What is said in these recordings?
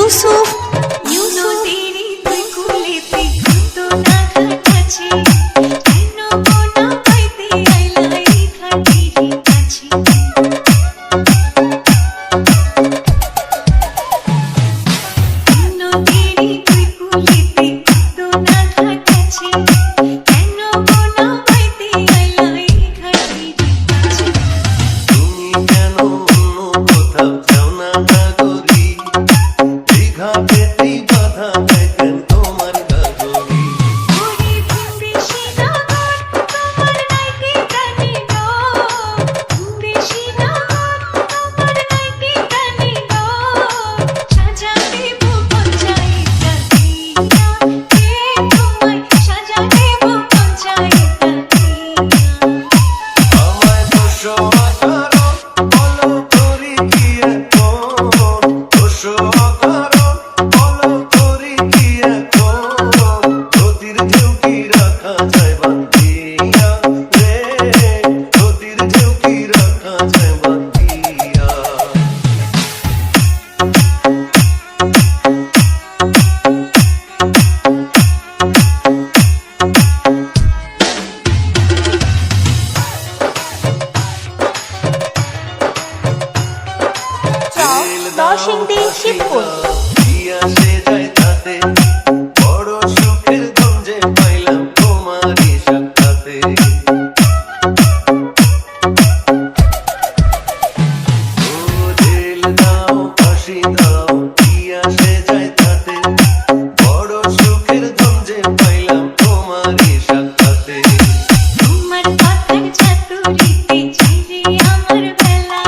ইউসুফ নদীরই তুই কুলেতে কত না ঘাটাছি কেন কোনা পাইতে আইলা এই ঘাটিরই কাছে নদীরই তুই কুলেতে কত না ঘাটাছি কেন কোনা পাইতে আইলা এই ঘাটিরই কাছে তুমি কেন অন্য কোথাও যাও না নাগরী দীঘাতেই বাধা দেয় কেন তোমার গাগরী ওরে ভিনদেশি নাগর তোমার নাইতে কানে গো ভিনদেশি নাগর তোমার নাইতে কানে গো সাজা দেব পঞ্চায়েত দিয়া কে তোমায় সাজা দেব পঞ্চায়েত দিয়া আমায় দোষো অকারণ বলো করি কি এখন দোষো অকারণ বলো করি কি এখন নদীর ঢেউ কি রাখা যায় বান্ধিয়া রে নদীর ঢেউ কি রাখা যায় বান্ধিয়া নরসিংদী শিবপুর দিয়া সে যায় তাতে বড় সুখের গঞ্জে পাইলাম তোমারই সাক্ষাতে ও জেল দাও ফাঁসি দাও দিয়া সে যায় তাতে বড় সুখের গঞ্জে পাইলাম তোমারই সাক্ষাতে তোমার কথার চাতুরিতে ছিঁড়ে আমার বেলা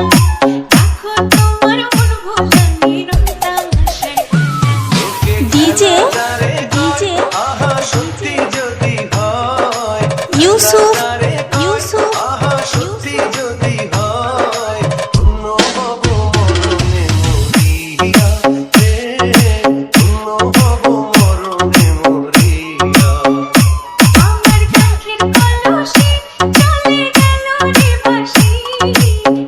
রাখো তোমার মন ভোলা নিরন্তাম হাসার ডিজে আহা সত্যি যদি হয় ইউসুফ ইউসুফ আহা সত্যি যদি হয় ধন্য হব মরণে মরিয়া রে ধন্য হব মরণে মরিয়া আমার কাঁখের কলসি চলে গেল রে বাঁশি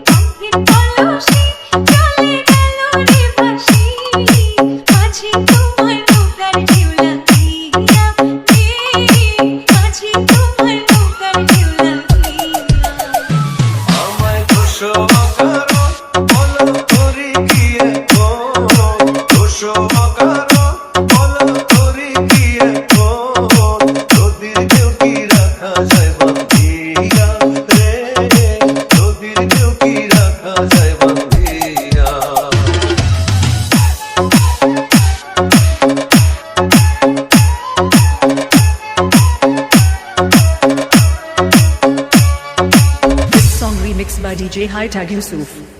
কাঁখের কলসি চলে গেল রে বাঁশি মাঝি তোমার নৌকার ঢেউলা দিয়া মাঝি তোমার নৌকার ঢেউলা দিয়া আমায় দোষো অকারণ বলো করি কি এখন দোষো অকারণ বলো করি কি এখন নদীর ঢেউ কি রাখা যায় বান্ধিয়া রে নদীর ঢেউ কি রাখা যায় বান্ধিয়া This song remixed by DJ High Tag Yusuf.